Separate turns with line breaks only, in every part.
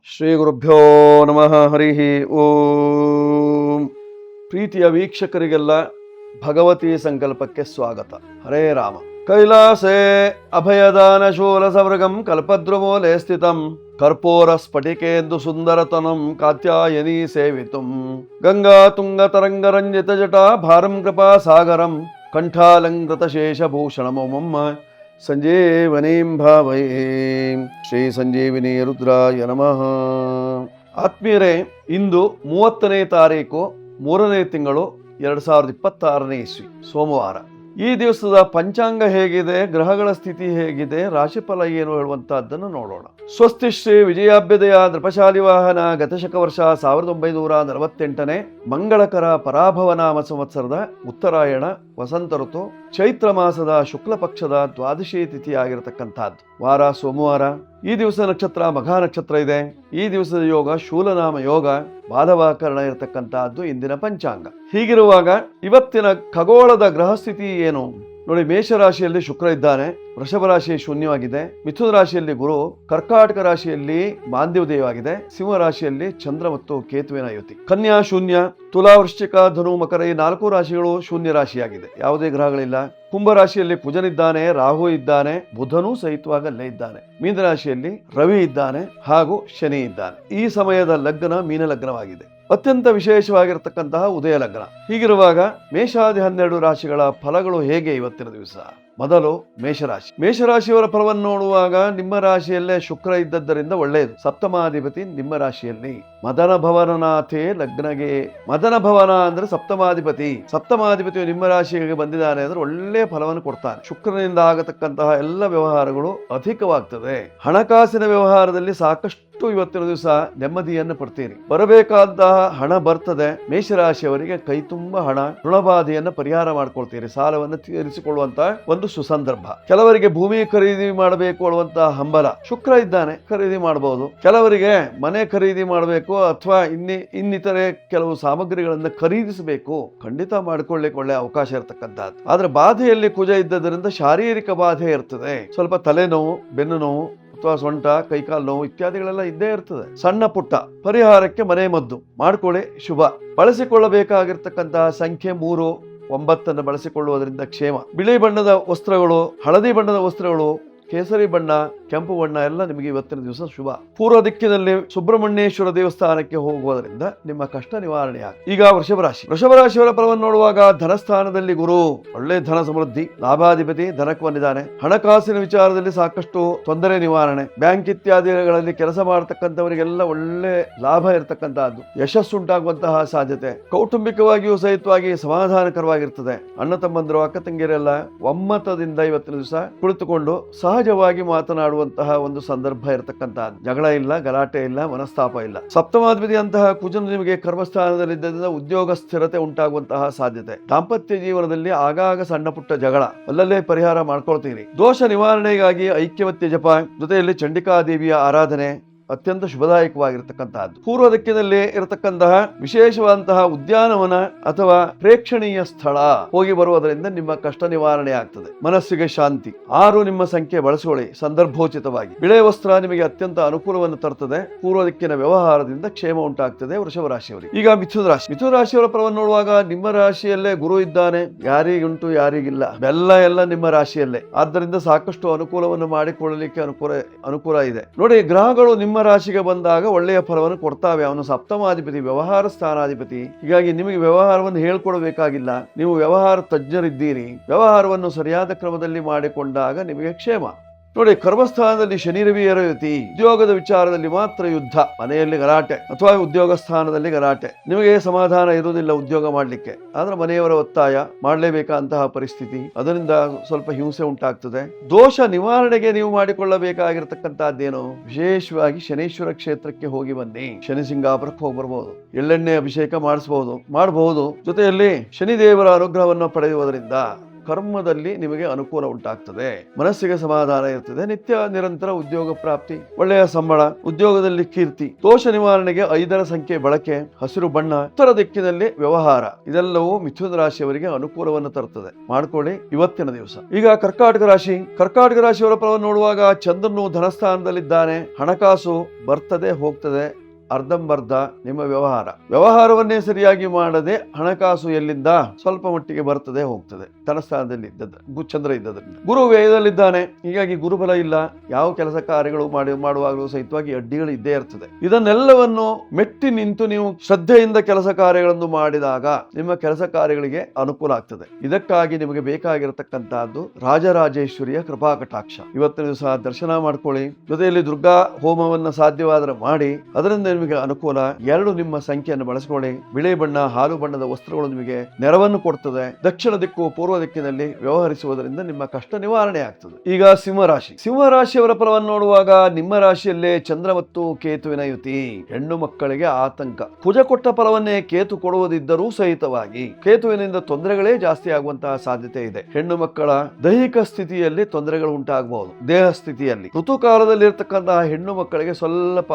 ಶ್ರೀ ಗುರುಭ್ಯೋ ನಮಃ. ಹರಿ ಓಂ. ಪ್ರೀತಿಯ ವೀಕ್ಷಕರಿಗೆಲ್ಲ ಭಗವತಿ ಸಂಕಲ್ಪಕ್ಕೆ ಸ್ವಾಗತ. ಹರೇ ರಾಮ. ಕೈಲಾಸೆ ಅಭಯದಾನ ಶೂಲ ಸವೃಗಂ ಕಲ್ಪದ್ರುಮೂಲೆ ಸ್ಥಿತಂ ಕರ್ಪೂರ ಸ್ಫಟಿಕೇಂದು ಸುಂದರತನಂ ಕಾತ್ಯಾಯನಿ ಸೇವಿತುಂ ಗಂಗಾ ತುಂಗ ತರಂಗರಂಜಿತ ಜಟಾ ಭಾರಂ ಕೃಪಾ ಸಾಗರಂ ಕಂಠಾಲಂಕೃತ ಶೇಷಭೂಷಣಮಮ್ಮ ಸಂಜೀವನೀಂ ಭಾವಯೇ. ಶ್ರೀ ಸಂಜೀವಿನಿ ರುದ್ರಾಯ ನಮಃ. ಆತ್ಮೀಯರೇ, ಇಂದು 30ನೇ ತಾರೀಕು 3ನೇ ತಿಂಗಳು 2026ನೇ ಇಸ್ವಿ, ಸೋಮವಾರ. ಈ ದಿವಸದ ಪಂಚಾಂಗ ಹೇಗಿದೆ, ಗ್ರಹಗಳ ಸ್ಥಿತಿ ಹೇಗಿದೆ, ರಾಶಿಫಲ ಏನು ಹೇಳುವಂತಹದ್ದನ್ನು ನೋಡೋಣ. ಸ್ವಸ್ತಿ ಶ್ರೀ ವಿಜಯಾಭ್ಯುದಯ ನೃಪಶಾಲಿ ವಾಹನ ಗತಶಕ ವರ್ಷ 1948ನೇ ಮಂಗಳಕರ ಪರಾಭವನಾಮ ಸಂವತ್ಸರದ ಉತ್ತರಾಯಣ ವಸಂತ ಋತು ಚೈತ್ರ ಮಾಸದ ಶುಕ್ಲ ಪಕ್ಷದ ದ್ವಾದಶಿ ತಿಥಿಯಾಗಿರತಕ್ಕಂಥದ್ದು. ವಾರ ಸೋಮವಾರ. ಈ ದಿವಸ ನಕ್ಷತ್ರ ಮಘ ನಕ್ಷತ್ರ ಇದೆ. ಈ ದಿವಸದ ಯೋಗ ಶೂಲನಾಮ ಯೋಗ, ಬಾಧವಾಕರಣ ಇರತಕ್ಕಂತಹದ್ದು ಇಂದಿನ ಪಂಚಾಂಗ. ಹೀಗಿರುವಾಗ ಇವತ್ತಿನ ಖಗೋಳದ ಗ್ರಹಸ್ಥಿತಿ ಏನು ನೋಡಿ. ಮೇಷರಾಶಿಯಲ್ಲಿ ಶುಕ್ರ ಇದ್ದಾನೆ, ವೃಷಭ ರಾಶಿ ಶೂನ್ಯವಾಗಿದೆ, ಮಿಥುನ ರಾಶಿಯಲ್ಲಿ ಗುರು, ಕರ್ಕಾಟಕ ರಾಶಿಯಲ್ಲಿ ಮಾಂದ್ಯೋದಯವಾಗಿದೆ, ಸಿಂಹ ರಾಶಿಯಲ್ಲಿ ಚಂದ್ರ ಮತ್ತು ಕೇತುವಿನ ಯುತಿ, ಕನ್ಯಾ ಶೂನ್ಯ, ತುಲಾ ವೃಶ್ಚಿಕ ಧನು ಮಕರ ಈ 4 ರಾಶಿಗಳು ಶೂನ್ಯ ರಾಶಿಯಾಗಿದೆ, ಯಾವುದೇ ಗ್ರಹಗಳಿಲ್ಲ. ಕುಂಭ ರಾಶಿಯಲ್ಲಿ ಕುಜನಿದ್ದಾನೆ, ರಾಹು ಇದ್ದಾನೆ, ಬುಧನೂ ಸಹಿತವಾಗಿ ಅಲ್ಲೇ ಇದ್ದಾನೆ. ಮೀನ ರಾಶಿಯಲ್ಲಿ ರವಿ ಇದ್ದಾನೆ ಹಾಗೂ ಶನಿ ಇದ್ದಾನೆ. ಈ ಸಮಯದ ಲಗ್ನ ಮೀನ ಲಗ್ನವಾಗಿದೆ, ಅತ್ಯಂತ ವಿಶೇಷವಾಗಿರತಕ್ಕಂತಹ ಉದಯ ಲಗ್ನ. ಹೀಗಿರುವಾಗ ಮೇಷಾದಿ 12 ರಾಶಿಗಳ ಫಲಗಳು ಹೇಗೆ ಇವತ್ತಿನ ದಿವಸ? ಮೊದಲು ಮೇಷರಾಶಿ. ಮೇಷರಾಶಿಯವರ ಫಲವನ್ನು ನೋಡುವಾಗ ನಿಮ್ಮ ರಾಶಿಯಲ್ಲೇ ಶುಕ್ರ ಇದ್ದದ್ದರಿಂದ ಒಳ್ಳೆಯದು. ಸಪ್ತಮಾಧಿಪತಿ ನಿಮ್ಮ ರಾಶಿಯಲ್ಲಿ ಮದನ ಭವನನಾಥೇ ಲಗ್ನಗೆ. ಮದನ ಭವನ ಅಂದ್ರೆ ಸಪ್ತಮಾಧಿಪತಿಯು ನಿಮ್ಮ ರಾಶಿಗೆ ಬಂದಿದ್ದಾನೆ ಅಂದ್ರೆ ಒಳ್ಳೆಯ ಫಲವನ್ನು ಕೊಡ್ತಾನೆ. ಶುಕ್ರನಿಂದ ಆಗತಕ್ಕಂತಹ ಎಲ್ಲ ವ್ಯವಹಾರಗಳು ಅಧಿಕವಾಗ್ತದೆ. ಹಣಕಾಸಿನ ವ್ಯವಹಾರದಲ್ಲಿ ಸಾಕಷ್ಟು ಇವತ್ತಿನ ದಿವಸ ನೆಮ್ಮದಿಯನ್ನು ಪಡ್ತೀರಿ. ಬರಬೇಕಾದಂತಹ ಹಣ ಬರ್ತದೆ. ಮೇಷರಾಶಿಯವರಿಗೆ ಕೈ ತುಂಬ ಹಣ, ಋಣಬಾಧೆಯನ್ನು ಪರಿಹಾರ ಮಾಡ್ಕೊಳ್ತೀರಿ. ಸಾಲವನ್ನು ತೀರಿಸಿಕೊಳ್ಳುವಂತಹ ಒಂದು ಸುಸಂದರ್ಭ. ಕೆಲವರಿಗೆ ಭೂಮಿ ಖರೀದಿ ಮಾಡಬೇಕು ಅನ್ನುವಂತಹ ಹಂಬಲ, ಶುಕ್ರ ಇದ್ದಾನೆ, ಖರೀದಿ ಮಾಡಬಹುದು. ಕೆಲವರಿಗೆ ಮನೆ ಖರೀದಿ ಮಾಡಬೇಕು ಅಥವಾ ಇನ್ನಿತರೆ ಕೆಲವು ಸಾಮಗ್ರಿಗಳನ್ನು ಖರೀದಿಸಬೇಕು, ಖಂಡಿತ ಮಾಡಿಕೊಳ್ಳಿಕ್ಕೆ ಒಳ್ಳೆ ಅವಕಾಶ ಇರತಕ್ಕಂಥದ್ದು. ಆದ್ರೆ ಬಾಧೆಯಲ್ಲಿ ಕುಜ ಇದ್ದದರಿಂದ ಶಾರೀರಿಕ ಬಾಧೆ ಇರ್ತದೆ. ಸ್ವಲ್ಪ ತಲೆನೋವು, ಬೆನ್ನು ನೋವು ಅಥವಾ ಸೊಂಟ, ಕೈಕಾಲು ನೋವು ಇತ್ಯಾದಿಗಳೆಲ್ಲ ಇದ್ದೇ ಇರ್ತದೆ. ಸಣ್ಣ ಪುಟ್ಟ ಪರಿಹಾರಕ್ಕೆ ಮನೆ ಮದ್ದು ಮಾಡ್ಕೊಳ್ಳಿ, ಶುಭ. ಬಳಸಿಕೊಳ್ಳಬೇಕಾಗಿರ್ತಕ್ಕಂತಹ ಸಂಖ್ಯೆ 3, 9 ಬಳಸಿಕೊಳ್ಳುವುದರಿಂದ ಕ್ಷೇಮ. ಬಿಳಿ ಬಣ್ಣದ ವಸ್ತ್ರಗಳು, ಹಳದಿ ಬಣ್ಣದ ವಸ್ತ್ರಗಳು, ಕೇಸರಿ ಬಣ್ಣ, ಕೆಂಪು ಬಣ್ಣ ಎಲ್ಲ ನಿಮಗೆ ಇವತ್ತಿನ ದಿವಸ ಶುಭ. ಪೂರ್ವ ದಿಕ್ಕಿನಲ್ಲಿ ಸುಬ್ರಹ್ಮಣ್ಯೇಶ್ವರ ದೇವಸ್ಥಾನಕ್ಕೆ ಹೋಗುವುದರಿಂದ ನಿಮ್ಮ ಕಷ್ಟ ನಿವಾರಣೆ ಆಗುತ್ತೆ. ಈಗ ವೃಷಭ ರಾಶಿಯವರ ಫಲವನ್ನು ನೋಡುವಾಗ ಧನಸ್ಥಾನದಲ್ಲಿ ಗುರು, ಒಳ್ಳೆ ಧನ ಸಮೃದ್ಧಿ, ಲಾಭಾಧಿಪತಿ ಧನಕ್ಕೆ ಬಂದಿದ್ದಾನೆ. ಹಣಕಾಸಿನ ವಿಚಾರದಲ್ಲಿ ಸಾಕಷ್ಟು ತೊಂದರೆ ನಿವಾರಣೆ. ಬ್ಯಾಂಕ್ ಇತ್ಯಾದಿಗಳಲ್ಲಿ ಕೆಲಸ ಮಾಡತಕ್ಕಂಥವರಿಗೆಲ್ಲ ಒಳ್ಳೆ ಲಾಭ ಇರತಕ್ಕಂತಹದ್ದು, ಯಶಸ್ಸುಂಟಾಗುವಂತಹ ಸಾಧ್ಯತೆ. ಕೌಟುಂಬಿಕವಾಗಿಯೂ ಸಹಿತವಾಗಿ ಸಮಾಧಾನಕರವಾಗಿರ್ತದೆ. ಅಣ್ಣ ತಮ್ಮಂದರು, ಅಕ್ಕ ತಂಗಿಯರೆಲ್ಲ ಒಮ್ಮತದಿಂದ ಇವತ್ತಿನ ದಿವಸ ಕುಳಿತುಕೊಂಡು ಸಹಜವಾಗಿ ಮಾತನಾಡುವಂತಹ ಒಂದು ಸಂದರ್ಭ ಇರತಕ್ಕಂತಹದ್ದು. ಜಗಳ ಇಲ್ಲ, ಗಲಾಟೆ ಇಲ್ಲ, ಮನಸ್ತಾಪ ಇಲ್ಲ. ಸಪ್ತಮಾಧಿಪತಿ ಅಂತಹ ಕುಜನು ನಿಮಗೆ ಕರ್ಮಸ್ಥಾನದಲ್ಲಿದ್ದರಿಂದ ಉದ್ಯೋಗ ಸ್ಥಿರತೆ ಉಂಟಾಗುವಂತಹ ಸಾಧ್ಯತೆ. ದಾಂಪತ್ಯ ಜೀವನದಲ್ಲಿ ಆಗಾಗ ಸಣ್ಣ ಪುಟ್ಟ ಜಗಳ, ಅಲ್ಲಲ್ಲೇ ಪರಿಹಾರ ಮಾಡ್ಕೊಳ್ತೀರಿ. ದೋಷ ನಿವಾರಣೆಗಾಗಿ ಐಕ್ಯವತ್ಯ ಜಪ, ಜೊತೆಯಲ್ಲಿ ಚಂಡಿಕಾದೇವಿಯ ಆರಾಧನೆ ಅತ್ಯಂತ ಶುಭದಾಯಕವಾಗಿರತಕ್ಕಂತಹದ್ದು. ಪೂರ್ವ ದಿಕ್ಕಿನಲ್ಲಿ ಇರತಕ್ಕಂತಹ ವಿಶೇಷವಾದಂತಹ ಉದ್ಯಾನವನ ಅಥವಾ ಪ್ರೇಕ್ಷಣೀಯ ಸ್ಥಳ ಹೋಗಿ ಬರುವುದರಿಂದ ನಿಮ್ಮ ಕಷ್ಟ ನಿವಾರಣೆ ಆಗ್ತದೆ, ಮನಸ್ಸಿಗೆ ಶಾಂತಿ. 6 ನಿಮ್ಮ ಸಂಖ್ಯೆ ಬಳಸಿಕೊಳ್ಳಿ ಸಂದರ್ಭೋಚಿತವಾಗಿ. ಬಿಳೆ ವಸ್ತ್ರ ನಿಮಗೆ ಅತ್ಯಂತ ಅನುಕೂಲವನ್ನು ತರುತ್ತದೆ. ಪೂರ್ವ ದಿಕ್ಕಿನ ವ್ಯವಹಾರದಿಂದ ಕ್ಷೇಮ ಉಂಟಾಗ್ತದೆ ವೃಷಭ ರಾಶಿಯವರಿಗೆ. ಈಗ ಮಿಥುನ ರಾಶಿಯವರ ಫಲವನ್ನು ನೋಡುವಾಗ ನಿಮ್ಮ ರಾಶಿಯಲ್ಲೇ ಗುರು ಇದ್ದಾನೆ, ಯಾರಿಗುಂಟು ಯಾರಿಗಿಲ್ಲ, ಎಲ್ಲ ನಿಮ್ಮ ರಾಶಿಯಲ್ಲೇ. ಆದ್ದರಿಂದ ಸಾಕಷ್ಟು ಅನುಕೂಲವನ್ನು ಮಾಡಿಕೊಳ್ಳಲಿಕ್ಕೆ ಅನುಕೂಲ ಇದೆ. ನೋಡಿ, ಗ್ರಹಗಳು ನಿಮ್ಮ ರಾಶಿಗೆ ಬಂದಾಗ ಒಳ್ಳೆಯ ಫಲವನ್ನು ಕೊಡ್ತಾವೆ. ಅವನು ಸಪ್ತಮಾಧಿಪತಿ, ವ್ಯವಹಾರ ಸ್ಥಾನಾಧಿಪತಿ. ಹೀಗಾಗಿ ನಿಮಗೆ ವ್ಯವಹಾರವನ್ನು ಹೇಳ್ಕೊಡ್ಬೇಕಾಗಿಲ್ಲ, ನೀವು ವ್ಯವಹಾರ ತಜ್ಞರಿದ್ದೀರಿ. ವ್ಯವಹಾರವನ್ನು ಸರಿಯಾದ ಕ್ರಮದಲ್ಲಿ ಮಾಡಿಕೊಂಡಾಗ ನಿಮಗೆ ಕ್ಷೇಮ. ನೋಡಿ, ಕರ್ಮಸ್ಥಾನದಲ್ಲಿ ಶನಿ ರವಿಯರ ಯುತಿ. ಉದ್ಯೋಗದ ವಿಚಾರದಲ್ಲಿ ಮಾತ್ರ ಯುದ್ಧ, ಮನೆಯಲ್ಲಿ ಗಲಾಟೆ ಅಥವಾ ಉದ್ಯೋಗ ಸ್ಥಾನದಲ್ಲಿ ಗಲಾಟೆ. ನಿಮಗೆ ಸಮಾಧಾನ ಇರುವುದಿಲ್ಲ ಉದ್ಯೋಗ ಮಾಡಲಿಕ್ಕೆ, ಆದ್ರೆ ಮನೆಯವರ ಒತ್ತಾಯ ಮಾಡಲೇಬೇಕಾದಂತಹ ಪರಿಸ್ಥಿತಿ, ಅದರಿಂದ ಸ್ವಲ್ಪ ಹಿಂಸೆ ಉಂಟಾಗ್ತದೆ. ದೋಷ ನಿವಾರಣೆಗೆ ನೀವು ಮಾಡಿಕೊಳ್ಳಬೇಕಾಗಿರತಕ್ಕಂತಹದ್ದೇನು, ವಿಶೇಷವಾಗಿ ಶನೀಶ್ವರ ಕ್ಷೇತ್ರಕ್ಕೆ ಹೋಗಿ ಬನ್ನಿ. ಶನಿ ಸಿಂಗಾಪುರಕ್ಕೆ ಹೋಗಿ ಬರ್ಬೋದು, ಎಳ್ಳೆಣ್ಣೆ ಅಭಿಷೇಕ ಮಾಡಬಹುದು. ಜೊತೆಯಲ್ಲಿ ಶನಿದೇವರ ಅನುಗ್ರಹವನ್ನು ಪಡೆಯುವುದರಿಂದ ಕರ್ಮದಲ್ಲಿ ನಿಮಗೆ ಅನುಕೂಲ ಉಂಟಾಗ್ತದೆ, ಮನಸ್ಸಿಗೆ ಸಮಾಧಾನ ಇರ್ತದೆ, ನಿತ್ಯ ನಿರಂತರ ಉದ್ಯೋಗ ಪ್ರಾಪ್ತಿ, ಒಳ್ಳೆಯ ಸಂಬಳ, ಉದ್ಯೋಗದಲ್ಲಿ ಕೀರ್ತಿ, ದೋಷ ನಿವಾರಣೆಗೆ 5ರ ಸಂಖ್ಯೆ ಬಳಕೆ, ಹಸಿರು ಬಣ್ಣ, ಉತ್ತರ ದಿಕ್ಕಿನಲ್ಲಿ ವ್ಯವಹಾರ, ಇದೆಲ್ಲವೂ ಮಿಥುನ ರಾಶಿಯವರಿಗೆ ಅನುಕೂಲವನ್ನು ತರುತ್ತದೆ. ಮಾಡ್ಕೊಳ್ಳಿ ಇವತ್ತಿನ ದಿವಸ. ಈಗ ಕರ್ಕಾಟಕ ರಾಶಿಯವರ ಫಲವನ್ನು ನೋಡುವಾಗ ಚಂದ್ರನು ಧನಸ್ಥಾನದಲ್ಲಿದ್ದಾನೆ. ಹಣಕಾಸು ಬರ್ತದೆ ಹೋಗ್ತದೆ, ಅರ್ಧಂಬರ್ಧ ನಿಮ್ಮ ವ್ಯವಹಾರವನ್ನೇ ಸರಿಯಾಗಿ ಮಾಡದೆ ಹಣಕಾಸು ಎಲ್ಲಿಂದ ಸ್ವಲ್ಪ ಮಟ್ಟಿಗೆ ಬರ್ತದೆ ಹೋಗ್ತದೆ. ಧನಸ್ಥಾನದಲ್ಲಿ ಚಂದ್ರ ಇದ್ದದ್ರಿಂದ ಗುರು ವ್ಯಯದಲ್ಲಿದ್ದಾನೆ. ಹೀಗಾಗಿ ಗುರುಬಲ ಇಲ್ಲ. ಯಾವ ಕೆಲಸ ಕಾರ್ಯಗಳು ಮಾಡುವಾಗಲೂ ಸಹಿತವಾಗಿ ಅಡ್ಡಿಗಳು ಇದ್ದೇ ಇರ್ತದೆ. ಇದನ್ನೆಲ್ಲವನ್ನು ಮೆಟ್ಟಿ ನಿಂತು ನೀವು ಶ್ರದ್ಧೆಯಿಂದ ಕೆಲಸ ಕಾರ್ಯಗಳನ್ನು ಮಾಡಿದಾಗ ನಿಮ್ಮ ಕೆಲಸ ಕಾರ್ಯಗಳಿಗೆ ಅನುಕೂಲ ಆಗ್ತದೆ. ಇದಕ್ಕಾಗಿ ನಿಮಗೆ ಬೇಕಾಗಿರತಕ್ಕಂತಹದ್ದು ರಾಜರಾಜೇಶ್ವರಿಯ ಕೃಪಾ ಕಟಾಕ್ಷ. ಇವತ್ತಿನ ದಿವಸ ದರ್ಶನ ಮಾಡ್ಕೊಳ್ಳಿ. ಜೊತೆಯಲ್ಲಿ ದುರ್ಗಾ ಹೋಮವನ್ನ ಸಾಧ್ಯವಾದರೆ ಮಾಡಿ. ಅದರಿಂದ ನಿಮಗೆ ಅನುಕೂಲ. 2 ನಿಮ್ಮ ಸಂಖ್ಯೆಯನ್ನು ಬಳಸಿಕೊಳ್ಳಿ. ಬಿಳಿ ಬಣ್ಣ, ಹಾಲು ಬಣ್ಣದ ವಸ್ತ್ರಗಳು ನಿಮಗೆ ನೆರವನ್ನು ಕೊಡ್ತದೆ. ದಕ್ಷಿಣ ದಿಕ್ಕು, ಪೂರ್ವ ದಿಕ್ಕಿನಲ್ಲಿ ವ್ಯವಹರಿಸುವುದರಿಂದ ನಿಮ್ಮ ಕಷ್ಟ ನಿವಾರಣೆ ಆಗ್ತದೆ. ಈಗ ಸಿಂಹರಾಶಿಯವರ ಫಲವನ್ನು ನೋಡುವಾಗ ನಿಮ್ಮ ರಾಶಿಯಲ್ಲೇ ಚಂದ್ರ ಮತ್ತು ಕೇತುವಿನ ಯುತಿ. ಹೆಣ್ಣು ಮಕ್ಕಳಿಗೆ ಆತಂಕ. ಕುಜ ಕೊಟ್ಟ ಫಲವನ್ನೇ ಕೇತು ಕೊಡುವುದಿದ್ದರೂ ಸಹಿತವಾಗಿ ಕೇತುವಿನಿಂದ ತೊಂದರೆಗಳೇ ಜಾಸ್ತಿ ಆಗುವಂತಹ ಸಾಧ್ಯತೆ ಇದೆ. ಹೆಣ್ಣು ಮಕ್ಕಳ ದೈಹಿಕ ಸ್ಥಿತಿಯಲ್ಲಿ ತೊಂದರೆಗಳು ಉಂಟಾಗಬಹುದು. ದೇಹ ಸ್ಥಿತಿಯಲ್ಲಿ ಋತುಕಾಲದಲ್ಲಿ ಇರತಕ್ಕಂತಹ ಹೆಣ್ಣು ಮಕ್ಕಳಿಗೆ ಸ್ವಲ್ಪ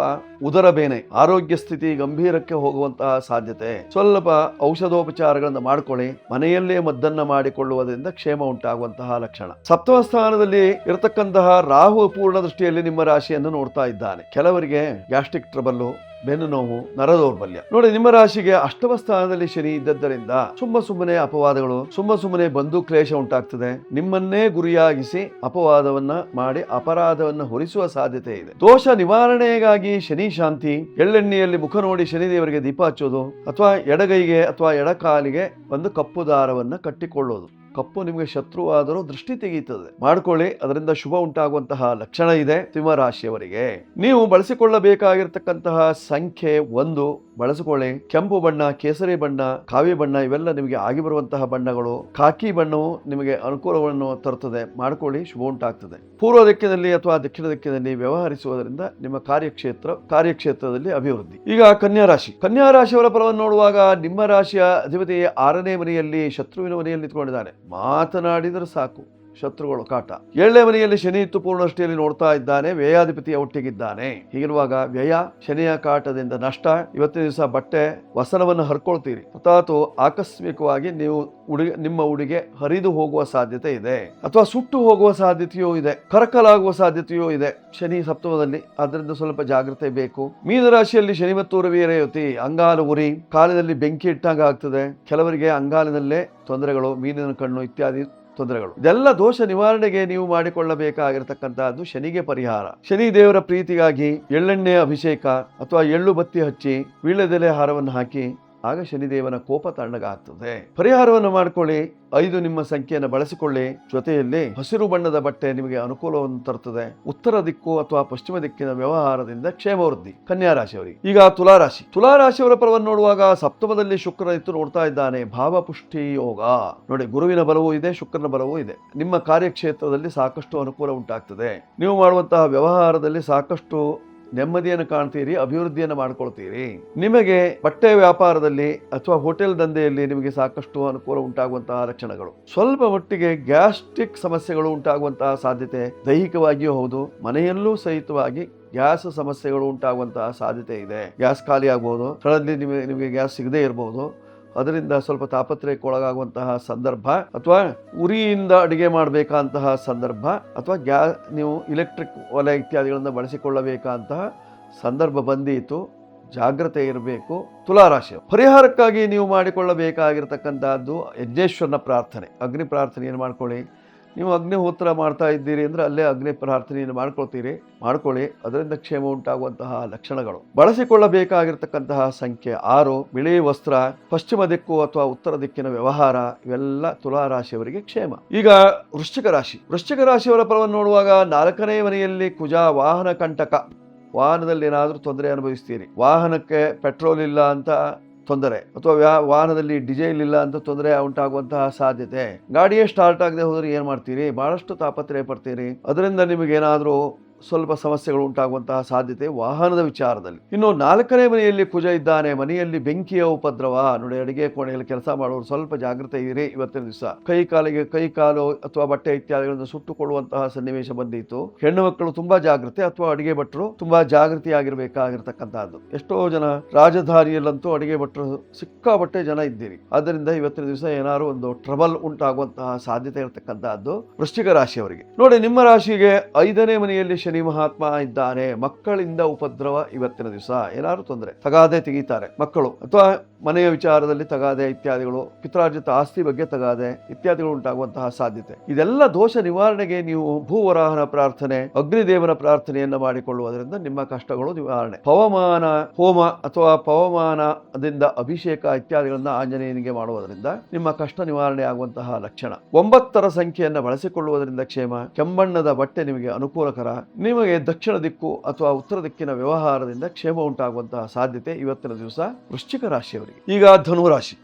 ಉದರ ಬೇನೆ, ಆರೋಗ್ಯ ಸ್ಥಿತಿ ಗಂಭೀರಕ್ಕೆ ಹೋಗುವಂತಹ ಸಾಧ್ಯತೆ. ಸ್ವಲ್ಪ ಔಷಧೋಪಚಾರಗಳನ್ನು ಮಾಡಿಕೊಳ್ಳಿ. ಮನೆಯಲ್ಲೇ ಮದ್ದನ್ನ ಮಾಡಿಕೊಳ್ಳುವುದರಿಂದ ಕ್ಷೇಮ ಉಂಟಾಗುವಂತಹ ಲಕ್ಷಣ. ಸಪ್ತಮ ಸ್ಥಾನದಲ್ಲಿ ಇರತಕ್ಕಂತಹ ರಾಹು ಪೂರ್ಣ ದೃಷ್ಟಿಯಲ್ಲಿ ನಿಮ್ಮ ರಾಶಿಯನ್ನು ನೋಡ್ತಾ ಇದ್ದಾನೆ. ಕೆಲವರಿಗೆ ಗ್ಯಾಸ್ಟ್ರಿಕ್ ಟ್ರಬಲ್, ಬೆನ್ನು ನೋವು, ನರದೌರ್ಬಲ್ಯ. ನೋಡಿ, ನಿಮ್ಮ ರಾಶಿಗೆ ಅಷ್ಟಮ ಸ್ಥಾನದಲ್ಲಿ ಶನಿ ಇದ್ದದ್ದರಿಂದ ಸುಮ್ಮನೆ ಅಪವಾದಗಳು, ಸುಮ್ಮನೆ ಬಂಧು ಕ್ಲೇಶ ಉಂಟಾಗ್ತದೆ. ನಿಮ್ಮನ್ನೇ ಗುರಿಯಾಗಿಸಿ ಅಪವಾದವನ್ನ ಮಾಡಿ ಅಪರಾಧವನ್ನ ಹೊರಿಸುವ ಸಾಧ್ಯತೆ ಇದೆ. ದೋಷ ನಿವಾರಣೆಗಾಗಿ ಶನಿ ಶಾಂತಿ, ಎಳ್ಳೆಣ್ಣೆಯಲ್ಲಿ ಮುಖ ನೋಡಿ ಶನಿದೇವರಿಗೆ ದೀಪ ಹಚ್ಚೋದು, ಅಥವಾ ಎಡಗೈಗೆ ಅಥವಾ ಎಡಕಾಲಿಗೆ ಒಂದು ಕಪ್ಪು ದಾರವನ್ನ ಕಟ್ಟಿಕೊಳ್ಳೋದು. ಕಪ್ಪು ನಿಮಗೆ ಶತ್ರುವಾದರೂ ದೃಷ್ಟಿ ತೆಗೀತದೆ. ಮಾಡ್ಕೊಳ್ಳಿ, ಅದರಿಂದ ಶುಭ ಉಂಟಾಗುವಂತಹ ಲಕ್ಷಣ ಇದೆ ಸಿಂಹರಾಶಿಯವರಿಗೆ. ನೀವು ಬಳಸಿಕೊಳ್ಳಬೇಕಾಗಿರ್ತಕ್ಕಂತಹ ಸಂಖ್ಯೆ 1 ಬಳಸಿಕೊಳ್ಳಿ. ಕೆಂಪು ಬಣ್ಣ, ಕೇಸರಿ ಬಣ್ಣ, ಕಾವಿ ಬಣ್ಣ ಇವೆಲ್ಲ ನಿಮಗೆ ಆಗಿ ಬರುವಂತಹ ಬಣ್ಣಗಳು. ಖಾಕಿ ಬಣ್ಣವು ನಿಮಗೆ ಅನುಕೂಲವನ್ನು ತರುತ್ತದೆ. ಮಾಡ್ಕೊಳ್ಳಿ, ಶುಭ ಉಂಟಾಗ್ತದೆ. ಪೂರ್ವ ದಿಕ್ಕಿನಲ್ಲಿ ಅಥವಾ ದಕ್ಷಿಣ ದಿಕ್ಕಿನಲ್ಲಿ ವ್ಯವಹರಿಸುವುದರಿಂದ ನಿಮ್ಮ ಕಾರ್ಯಕ್ಷೇತ್ರದಲ್ಲಿ ಅಭಿವೃದ್ಧಿ. ಈಗ ಕನ್ಯಾ ರಾಶಿಯವರ ಫಲವನ್ನು ನೋಡುವಾಗ ನಿಮ್ಮ ರಾಶಿಯ ಅಧಿಪತಿ 6ನೇ ಮನೆಯಲ್ಲಿ ಶತ್ರುವಿನ ಮನೆಯಲ್ಲಿ ನಿಂತ್ಕೊಂಡಿದ್ದಾನೆ. ಮಾತನಾಡಿದರೆ ಸಾಕು, ಶತ್ರುಗಳು ಕಾಟ. 7ನೇ ಮನೆಯಲ್ಲಿ ಶನಿ ಇತ್ತು ಪೂರ್ಣಷ್ಟಿಯಲ್ಲಿ ನೋಡ್ತಾ ಇದ್ದಾನೆ. ವ್ಯಯಾಧಿಪತಿಯ ಒಟ್ಟಿಗಿದ್ದಾನೆ. ಹೀಗಿರುವಾಗ ವ್ಯಯ, ಶನಿಯ ಕಾಟದಿಂದ ನಷ್ಟ. ಇವತ್ತಿನ ದಿವಸ ಬಟ್ಟೆ ವಸನವನ್ನು ಹರ್ಕೊಳ್ತೀರಿ. ಹಠಾತ್ ಆಕಸ್ಮಿಕವಾಗಿ ನಿಮ್ಮ ಉಡುಗೆ ಹರಿದು ಹೋಗುವ ಸಾಧ್ಯತೆ ಇದೆ, ಅಥವಾ ಸುಟ್ಟು ಹೋಗುವ ಸಾಧ್ಯತೆಯೂ ಇದೆ, ಕರಕಲಾಗುವ ಸಾಧ್ಯತೆಯೂ ಇದೆ. ಶನಿ ಸಪ್ತಮದಲ್ಲಿ, ಆದ್ದರಿಂದ ಸ್ವಲ್ಪ ಜಾಗ್ರತೆ ಬೇಕು. ಮೀನರಾಶಿಯಲ್ಲಿ ಶನಿ ಮತ್ತು ರವಿಯರ ಯುತಿ. ಅಂಗಾಲು ಉರಿ, ಕಾಲಿನಲ್ಲಿ ಬೆಂಕಿ ಇಟ್ಟಂಗ ಆಗ್ತದೆ. ಕೆಲವರಿಗೆ ಅಂಗಾಲಿನಲ್ಲೇ ತೊಂದರೆಗಳು, ಮೀನಿನ ಕಣ್ಣು ಇತ್ಯಾದಿ ತೊಂದರೆಗಳು. ಇದೆಲ್ಲ ದೋಷ ನಿವಾರಣೆಗೆ ನೀವು ಮಾಡಿಕೊಳ್ಳಬೇಕಾಗಿರತಕ್ಕಂತಹದ್ದು ಶನಿಗೆ ಪರಿಹಾರ. ಶನಿ ದೇವರ ಪ್ರೀತಿಗಾಗಿ ಎಳ್ಳೆಣ್ಣೆಯ ಅಭಿಷೇಕ ಅಥವಾ ಎಳ್ಳು ಬತ್ತಿ ಹಚ್ಚಿ ವೀಳ್ಯದೆಲೆ ಹಾರವನ್ನು ಹಾಕಿ, ಆಗ ಶನಿದೇವನ ಕೋಪ ತಣ್ಣಗಾಗ್ತದೆ. ಪರಿಹಾರವನ್ನು ಮಾಡಿಕೊಳ್ಳಿ. 5 ನಿಮ್ಮ ಸಂಖ್ಯೆಯನ್ನು ಬಳಸಿಕೊಳ್ಳಿ. ಜೊತೆಯಲ್ಲಿ ಹಸಿರು ಬಣ್ಣದ ಬಟ್ಟೆ ನಿಮಗೆ ಅನುಕೂಲವನ್ನು ತರುತ್ತದೆ. ಉತ್ತರ ದಿಕ್ಕು ಅಥವಾ ಪಶ್ಚಿಮ ದಿಕ್ಕಿನ ವ್ಯವಹಾರದಿಂದ ಕ್ಷೇಮವೃದ್ಧಿ. ಕನ್ಯಾ ರಾಶಿಯವರಿಗೆ. ಈಗ ತುಲಾರಾಶಿಯವರ ಫಲವನ್ನು ನೋಡುವಾಗ ಸಪ್ತಮದಲ್ಲಿ ಶುಕ್ರ ಇತ್ತು ನೋಡ್ತಾ ಇದ್ದಾನೆ. ಭಾವಪುಷ್ಟಿ ಯೋಗ. ನೋಡಿ, ಗುರುವಿನ ಬಲವೂ ಇದೆ, ಶುಕ್ರನ ಬಲವೂ ಇದೆ. ನಿಮ್ಮ ಕಾರ್ಯಕ್ಷೇತ್ರದಲ್ಲಿ ಸಾಕಷ್ಟು ಅನುಕೂಲ ಉಂಟಾಗ್ತದೆ. ನೀವು ಮಾಡುವಂತಹ ವ್ಯವಹಾರದಲ್ಲಿ ಸಾಕಷ್ಟು ನೆಮ್ಮದಿಯನ್ನು ಕಾಣ್ತೀರಿ, ಅಭಿವೃದ್ಧಿಯನ್ನು ಮಾಡ್ಕೊಳ್ತೀರಿ. ನಿಮಗೆ ಬಟ್ಟೆ ವ್ಯಾಪಾರದಲ್ಲಿ ಅಥವಾ ಹೋಟೆಲ್ ದಂಧೆಯಲ್ಲಿ ನಿಮಗೆ ಸಾಕಷ್ಟು ಅನುಕೂಲ ಉಂಟಾಗುವಂತಹ ಲಕ್ಷಣಗಳು. ಸ್ವಲ್ಪ ಮಟ್ಟಿಗೆ ಗ್ಯಾಸ್ಟ್ರಿಕ್ ಸಮಸ್ಯೆಗಳು ಉಂಟಾಗುವಂತಹ ಸಾಧ್ಯತೆ ದೈಹಿಕವಾಗಿಯೂ ಹೌದು, ಮನೆಯಲ್ಲೂ ಸಹಿತವಾಗಿ ಗ್ಯಾಸ್ ಸಮಸ್ಯೆಗಳು ಉಂಟಾಗುವಂತಹ ಸಾಧ್ಯತೆ ಇದೆ. ಗ್ಯಾಸ್ ಖಾಲಿ ಆಗ್ಬಹುದು, ಸ್ಥಳದಲ್ಲಿ ನಿಮಗೆ ಗ್ಯಾಸ್ ಸಿಗದೇ ಇರಬಹುದು. ಅದರಿಂದ ಸ್ವಲ್ಪ ತಾಪತ್ರಯಕ್ಕೆ ಒಳಗಾಗುವಂತಹ ಸಂದರ್ಭ, ಅಥವಾ ಉರಿಯಿಂದ ಅಡಿಗೆ ಮಾಡಬೇಕಂತಹ ಸಂದರ್ಭ, ಅಥವಾ ನೀವು ಇಲೆಕ್ಟ್ರಿಕ್ ಒಲೆ ಇತ್ಯಾದಿಗಳನ್ನು ಬಳಸಿಕೊಳ್ಳಬೇಕಂತಹ ಸಂದರ್ಭ ಬಂದೀತು. ಜಾಗ್ರತೆ ಇರಬೇಕು. ತುಲಾರಾಶಿ ಪರಿಹಾರಕ್ಕಾಗಿ ನೀವು ಮಾಡಿಕೊಳ್ಳಬೇಕಾಗಿರತಕ್ಕಂತಹದ್ದು ಯಜ್ಞೇಶ್ವರನ ಪ್ರಾರ್ಥನೆ, ಅಗ್ನಿ ಪ್ರಾರ್ಥನೆಯನ್ನು ಮಾಡ್ಕೊಳ್ಳಿ. ನೀವು ಅಗ್ನಿಹೋತ್ರ ಮಾಡ್ತಾ ಇದ್ದೀರಿ ಅಂದ್ರೆ ಅಲ್ಲೇ ಅಗ್ನಿ ಪ್ರಾರ್ಥನೆಯನ್ನು ಮಾಡ್ಕೊಳ್ಳಿ. ಅದರಿಂದ ಕ್ಷೇಮ ಉಂಟಾಗುವಂತಹ ಲಕ್ಷಣಗಳು. ಬಳಸಿಕೊಳ್ಳಬೇಕಾಗಿರ್ತಕ್ಕಂತಹ ಸಂಖ್ಯೆ 6. ಬಿಳಿ ವಸ್ತ್ರ, ಪಶ್ಚಿಮ ದಿಕ್ಕು ಅಥವಾ ಉತ್ತರ ದಿಕ್ಕಿನ ವ್ಯವಹಾರ, ಇವೆಲ್ಲ ತುಲಾರಾಶಿಯವರಿಗೆ ಕ್ಷೇಮ. ಈಗ ವೃಶ್ಚಿಕ ರಾಶಿಯವರ ಫಲವನ್ನು ನೋಡುವಾಗ 4ನೇ ಮನೆಯಲ್ಲಿ ಕುಜ. ವಾಹನ ಕಂಟಕ. ವಾಹನದಲ್ಲಿ ಏನಾದರೂ ತೊಂದರೆ ಅನುಭವಿಸ್ತೀರಿ. ವಾಹನಕ್ಕೆ ಪೆಟ್ರೋಲ್ ಇಲ್ಲ ಅಂತ ತೊಂದರೆ, ಅಥವಾ ವಾಹನದಲ್ಲಿ ಡೀಸೆಲ್ ಇಲ್ಲ ಅಂತ ತೊಂದರೆ ಉಂಟಾಗುವಂತಹ ಸಾಧ್ಯತೆ. ಗಾಡಿಯೇ ಸ್ಟಾರ್ಟ್ ಆಗದೆ ಹೋದ್ರೆ ಏನ್ ಮಾಡ್ತೀರಿ? ಬಹಳಷ್ಟು ತಾಪತ್ರಯ ಪಡ್ತೀರಿ. ಅದರಿಂದ ನಿಮಗೇನಾದ್ರೂ ಸ್ವಲ್ಪ ಸಮಸ್ಯೆಗಳು ಉಂಟಾಗುವಂತಹ ಸಾಧ್ಯತೆ ವಾಹನದ ವಿಚಾರದಲ್ಲಿ. ಇನ್ನು 4ನೇ ಮನೆಯಲ್ಲಿ ಕುಜ ಇದ್ದಾನೆ, ಮನೆಯಲ್ಲಿ ಬೆಂಕಿಯ ಉಪದ್ರವ. ನೋಡಿ, ಅಡಿಗೆ ಕೋಣೆಯಲ್ಲಿ ಕೆಲಸ ಮಾಡುವವರು ಸ್ವಲ್ಪ ಜಾಗೃತೆ ಇರಿ ಇವತ್ತಿನ ದಿವಸ. ಕೈ ಕಾಲು ಅಥವಾ ಬಟ್ಟೆ ಇತ್ಯಾದಿಗಳನ್ನು ಸುಟ್ಟುಕೊಳ್ಳುವಂತಹ ಸನ್ನಿವೇಶ ಬಂದಿತ್ತು. ಹೆಣ್ಣು ಮಕ್ಕಳು ತುಂಬಾ ಜಾಗೃತಿ ಅಥವಾ ಅಡಿಗೆ ಭಟ್ರು ತುಂಬಾ ಜಾಗೃತಿಯಾಗಿರ್ಬೇಕಾಗಿರ್ತಕ್ಕಂಥದ್ದು. ಎಷ್ಟೋ ಜನ ರಾಜಧಾನಿಯಲ್ಲಂತೂ ಅಡಿಗೆ ಭಟ್ರು ಸಿಕ್ಕಾಪಟ್ಟೆ ಜನ ಇದ್ದೀರಿ. ಆದ್ದರಿಂದ ಇವತ್ತಿನ ದಿವಸ ಏನಾದ್ರು ಒಂದು ಟ್ರಬಲ್ ಉಂಟಾಗುವಂತಹ ಸಾಧ್ಯತೆ ಇರತಕ್ಕಂತಹದ್ದು ವೃಶ್ಚಿಕ ರಾಶಿಯವರಿಗೆ. ನೋಡಿ, ನಿಮ್ಮ ರಾಶಿಗೆ 5ನೇ ಮನೆಯಲ್ಲಿ ಶನಿ ಮಹಾತ್ಮ ಇದ್ದಾನೆ. ಮಕ್ಕಳಿಂದ ಉಪದ್ರವ ಇವತ್ತಿನ ದಿವಸ. ಏನಾದ್ರು ತೊಂದರೆ, ತಗಾದೆ ತೆಗೀತಾರೆ ಮಕ್ಕಳು, ಅಥವಾ ಮನೆಯ ವಿಚಾರದಲ್ಲಿ ತಗಾದೆ ಇತ್ಯಾದಿಗಳು, ಪಿತ್ರಾರ್ಜಿತ ಆಸ್ತಿ ಬಗ್ಗೆ ತಗಾದೆ ಇತ್ಯಾದಿಗಳು ಉಂಟಾಗುವಂತಹ ಸಾಧ್ಯತೆ. ಇದೆಲ್ಲ ದೋಷ ನಿವಾರಣೆಗೆ ನೀವು ಭೂವರಾಹನ ಪ್ರಾರ್ಥನೆ, ಅಗ್ನಿದೇವನ ಪ್ರಾರ್ಥನೆಯನ್ನ ಮಾಡಿಕೊಳ್ಳುವುದರಿಂದ ನಿಮ್ಮ ಕಷ್ಟಗಳು ನಿವಾರಣೆ. ಪವಮಾನ ಹೋಮ ಅಥವಾ ಪವಮಾನದಿಂದ ಅಭಿಷೇಕ ಇತ್ಯಾದಿಗಳನ್ನ ಆಂಜನೇಯನಿಗೆ ಮಾಡುವುದರಿಂದ ನಿಮ್ಮ ಕಷ್ಟ ನಿವಾರಣೆ ಆಗುವಂತಹ ಲಕ್ಷಣ. 9ರ ಸಂಖ್ಯೆಯನ್ನ ಬಳಸಿಕೊಳ್ಳುವುದರಿಂದ ಕ್ಷೇಮ. ಕೆಂಬಣ್ಣದ ಬಟ್ಟೆ ನಿಮಗೆ ಅನುಕೂಲಕರ. ನಿಮಗೆ ದಕ್ಷಿಣ ದಿಕ್ಕು ಅಥವಾ ಉತ್ತರ ದಿಕ್ಕಿನ ವ್ಯವಹಾರದಿಂದ ಕ್ಷೇಮ ಉಂಟಾಗುವಂತಹ ಸಾಧ್ಯತೆ ಇವತ್ತಿನ ದಿವಸ ವೃಶ್ಚಿಕ ರಾಶಿಯವರಿಗೆ. ಈಗ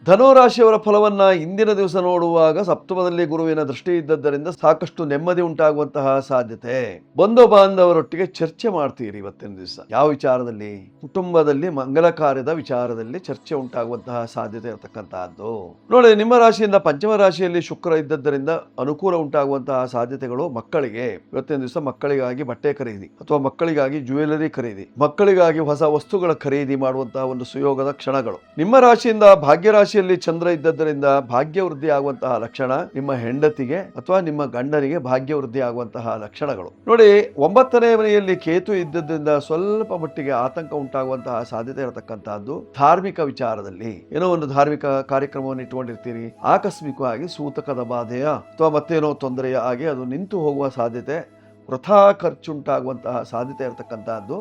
ಧನುರಾಶಿಯವರ ಫಲವನ್ನ ಇಂದಿನ ದಿವಸ ನೋಡುವಾಗ ಸಪ್ತಮದಲ್ಲಿ ಗುರುವಿನ ದೃಷ್ಟಿ ಇದ್ದದ್ದರಿಂದ ಸಾಕಷ್ಟು ನೆಮ್ಮದಿ ಉಂಟಾಗುವಂತಹ ಸಾಧ್ಯತೆ. ಬಂಧು ಬಾಂಧವರೊಟ್ಟಿಗೆ ಚರ್ಚೆ ಮಾಡ್ತೀರಿ ಇವತ್ತಿನ ದಿವಸ. ಯಾವ ವಿಚಾರದಲ್ಲಿ? ಕುಟುಂಬದಲ್ಲಿ ಮಂಗಲ ಕಾರ್ಯದ ವಿಚಾರದಲ್ಲಿ ಚರ್ಚೆ ಉಂಟಾಗುವಂತಹ ಸಾಧ್ಯತೆ ಇರತಕ್ಕಂತಹದ್ದು. ನೋಡಿ, ನಿಮ್ಮ ರಾಶಿಯಿಂದ ಪಂಚಮ ರಾಶಿಯಲ್ಲಿ ಶುಕ್ರ ಇದ್ದದ್ದರಿಂದ ಅನುಕೂಲ ಉಂಟಾಗುವಂತಹ ಸಾಧ್ಯತೆಗಳು. ಮಕ್ಕಳಿಗೆ ಇವತ್ತಿನ ದಿವಸ ಮಕ್ಕಳಿಗಾಗಿ ಬಟ್ಟೆ ಖರೀದಿ ಅಥವಾ ಮಕ್ಕಳಿಗಾಗಿ ಜ್ಯುವೆಲರಿ ಖರೀದಿ, ಮಕ್ಕಳಿಗಾಗಿ ಹೊಸ ವಸ್ತುಗಳ ಖರೀದಿ ಮಾಡುವಂತಹ ಒಂದು ಸುಯೋಗದ ಕ್ಷಣಗಳು. ನಿಮ್ಮ ರಾಶಿಯಿಂದ ಭಾಗ್ಯ ರಾಶಿಯಲ್ಲಿ ಚಂದ್ರ ಇದ್ದದ್ದರಿಂದ ಭಾಗ್ಯ ವೃದ್ಧಿ ಆಗುವಂತಹ ಲಕ್ಷಣ. ನಿಮ್ಮ ಹೆಂಡತಿಗೆ ಅಥವಾ ನಿಮ್ಮ ಗಂಡನಿಗೆ ಭಾಗ್ಯ ವೃದ್ಧಿ ಆಗುವಂತಹ ಲಕ್ಷಣಗಳು. ನೋಡಿ, 9ನೇ ಮನೆಯಲ್ಲಿ ಕೇತು ಇದ್ದದ್ರಿಂದ ಸ್ವಲ್ಪ ಮಟ್ಟಿಗೆ ಆತಂಕ ಉಂಟಾಗುವಂತಹ ಸಾಧ್ಯತೆ ಇರತಕ್ಕಂತಹದ್ದು. ಧಾರ್ಮಿಕ ವಿಚಾರದಲ್ಲಿ ಏನೋ ಒಂದು ಧಾರ್ಮಿಕ ಕಾರ್ಯಕ್ರಮವನ್ನು ಇಟ್ಟುಕೊಂಡಿರ್ತೀರಿ, ಆಕಸ್ಮಿಕವಾಗಿ ಸೂತಕದ ಬಾಧೆಯ ಅಥವಾ ಮತ್ತೇನೋ ತೊಂದರೆಯ ಹಾಗೆ ಅದು ನಿಂತು ಹೋಗುವ ಸಾಧ್ಯತೆ, ವೃಥಾ ಖರ್ಚುಂಟಾಗುವಂತಹ ಸಾಧ್ಯತೆ ಇರತಕ್ಕಂತಹದ್ದು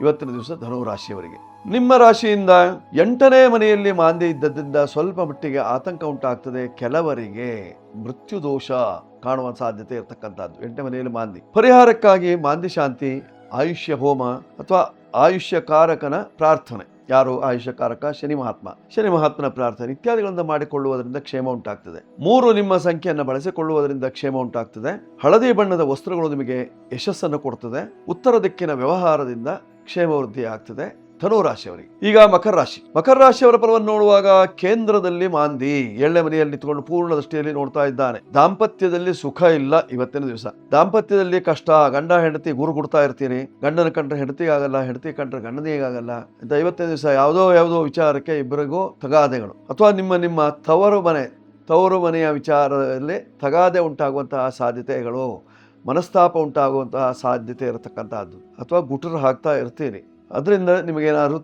ಇವತ್ತಿನ ದಿವಸ ಧನುರಾಶಿಯವರಿಗೆ. ನಿಮ್ಮ ರಾಶಿಯಿಂದ 8ನೇ ಮನೆಯಲ್ಲಿ ಮಾಂದಿ ಇದ್ದದ್ರಿಂದ ಸ್ವಲ್ಪ ಮಟ್ಟಿಗೆ ಆತಂಕ ಉಂಟಾಗ್ತದೆ. ಕೆಲವರಿಗೆ ಮೃತ್ಯು ದೋಷ ಕಾಣುವ ಸಾಧ್ಯತೆ ಇರತಕ್ಕಂಥದ್ದು 8ನೇ ಮನೆಯಲ್ಲಿ ಮಾಂದಿ. ಪರಿಹಾರಕ್ಕಾಗಿ ಮಾಂದಿ ಶಾಂತಿ, ಆಯುಷ್ಯ ಹೋಮ ಅಥವಾ ಆಯುಷ್ಯಕಾರಕನ ಪ್ರಾರ್ಥನೆ. ಯಾರು ಆಯುಷ್ಯಕಾರಕ? ಶನಿ ಮಹಾತ್ಮನ ಪ್ರಾರ್ಥನೆ ಇತ್ಯಾದಿಗಳಿಂದ ಮಾಡಿಕೊಳ್ಳುವುದರಿಂದ ಕ್ಷೇಮ ಉಂಟಾಗ್ತದೆ. 3 ನಿಮ್ಮ ಸಂಖ್ಯೆಯನ್ನು ಬಳಸಿಕೊಳ್ಳುವುದರಿಂದ ಕ್ಷೇಮ ಉಂಟಾಗ್ತದೆ. ಹಳದಿ ಬಣ್ಣದ ವಸ್ತ್ರಗಳು ನಿಮಗೆ ಯಶಸ್ಸನ್ನು ಕೊಡ್ತದೆ. ಉತ್ತರ ದಿಕ್ಕಿನ ವ್ಯವಹಾರದಿಂದ ಕ್ಷೇಮ ವೃದ್ಧಿ ಆಗ್ತದೆ ಧನುರಾಶಿಯವರಿಗೆ. ಈಗ ಮಕರ ರಾಶಿಯವರ ಫಲವನ್ನು ನೋಡುವಾಗ ಕೇಂದ್ರದಲ್ಲಿ ಮಾಂದಿ 7ನೇ ಮನೆಯಲ್ಲಿ ನಿಂತುಕೊಂಡು ಪೂರ್ಣ ದೃಷ್ಟಿಯಲ್ಲಿ ನೋಡ್ತಾ ಇದ್ದಾನೆ. ದಾಂಪತ್ಯದಲ್ಲಿ ಸುಖ ಇಲ್ಲ ಇವತ್ತಿನ ದಿವಸ. ದಾಂಪತ್ಯದಲ್ಲಿ ಕಷ್ಟ. ಗಂಡ ಹೆಂಡತಿ ಗುರುಗುಡ್ತಾ ಇರ್ತೀರಿ. ಗಂಡನ ಕಂಡ್ರೆ ಹೆಂಡತಿಗಾಗಲ್ಲ, ಹೆಂಡತಿ ಕಂಡ್ರೆ ಗಂಡನಿಗಾಗಲ್ಲ ಅಂತ ಇವತ್ತಿನ ದಿವಸ ಯಾವುದೋ ವಿಚಾರಕ್ಕೆ ಇಬ್ಬರಿಗೂ ತಗಾದೆಗಳು, ಅಥವಾ ನಿಮ್ಮ ತವರು ಮನೆಯ ವಿಚಾರದಲ್ಲಿ ತಗಾದೆ ಉಂಟಾಗುವಂತಹ ಸಾಧ್ಯತೆಗಳು, ಮನಸ್ತಾಪ ಉಂಟಾಗುವಂತಹ ಸಾಧ್ಯತೆ ಇರತಕ್ಕಂತಹದ್ದು, ಅಥವಾ ಗುಟುರು ಹಾಕ್ತಾ ಇರ್ತೀರಿ. ಅದರಿಂದ ನಿಮಗೇನಾದ್ರು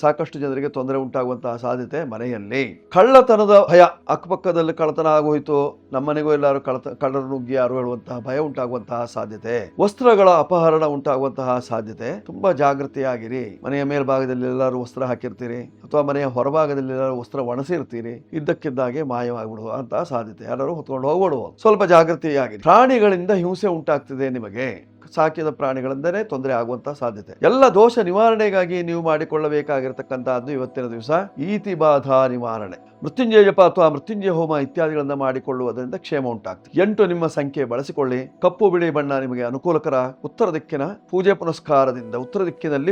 ಸಾಕಷ್ಟು ಜನರಿಗೆ ತೊಂದರೆ ಉಂಟಾಗುವಂತಹ ಸಾಧ್ಯತೆ ಮನೆಯಲ್ಲಿ. ಕಳ್ಳತನದ ಭಯ, ಅಕ್ಕಪಕ್ಕದಲ್ಲಿ ಕಳ್ಳತನ ಆಗೋಯ್ತು, ನಮ್ಮನೆಗೂ ಎಲ್ಲರೂ ಕಳ್ಳರು ನುಗ್ಗಿ ಯಾರು ಹೇಳುವಂತಹ ಭಯ ಉಂಟಾಗುವಂತಹ ಸಾಧ್ಯತೆ. ವಸ್ತ್ರಗಳ ಅಪಹರಣ ಉಂಟಾಗುವಂತಹ ಸಾಧ್ಯತೆ. ತುಂಬಾ ಜಾಗೃತಿಯಾಗಿರಿ. ಮನೆಯ ಮೇಲ್ಭಾಗದಲ್ಲಿ ಎಲ್ಲರೂ ವಸ್ತ್ರ ಹಾಕಿರ್ತೀರಿ ಅಥವಾ ಮನೆಯ ಹೊರಭಾಗದಲ್ಲಿ ಎಲ್ಲರೂ ವಸ್ತ್ರ ಒಣಸಿರ್ತೀರಿ. ಇದ್ದಕ್ಕಿದ್ದಾಗೆ ಮಾಯವಾಗಿಬಿಡುವ ಅಂತಹ ಸಾಧ್ಯತೆ. ಯಾರು ಹೊತ್ಕೊಂಡು ಹೋಗ್ಬಿಡುವ. ಸ್ವಲ್ಪ ಜಾಗೃತಿಯಾಗಿ. ಪ್ರಾಣಿಗಳಿಂದ ಹಿಂಸೆ ಉಂಟಾಗ್ತಿದೆ ನಿಮಗೆ. ಸಾಕಿದ ಪ್ರಾಣಿಗಳಿಂದಲೇ ತೊಂದರೆ ಆಗುವಂತಹ ಸಾಧ್ಯತೆ. ಎಲ್ಲ ದೋಷ ನಿವಾರಣೆಗಾಗಿ ನೀವು ಮಾಡಿಕೊಳ್ಳಬೇಕಾಗಿರತಕ್ಕಂತಹದ್ದು ಇವತ್ತಿನ ದಿವಸ ಈತಿ ಬಾಧಾ ನಿವಾರಣೆ. ಮೃತ್ಯುಂಜಯ ಜಪ ಅಥವಾ ಮೃತ್ಯುಂಜಯ ಹೋಮ ಇತ್ಯಾದಿಗಳನ್ನ ಮಾಡಿಕೊಳ್ಳುವುದರಿಂದ ಕ್ಷೇಮ ಉಂಟಾಗ್ತದೆ. 8 ನಿಮ್ಮ ಸಂಖ್ಯೆ ಬಳಸಿಕೊಳ್ಳಿ. ಕಪ್ಪು ಬಿಳಿ ಬಣ್ಣ ನಿಮಗೆ ಅನುಕೂಲಕರ. ಉತ್ತರ ದಿಕ್ಕಿನಲ್ಲಿ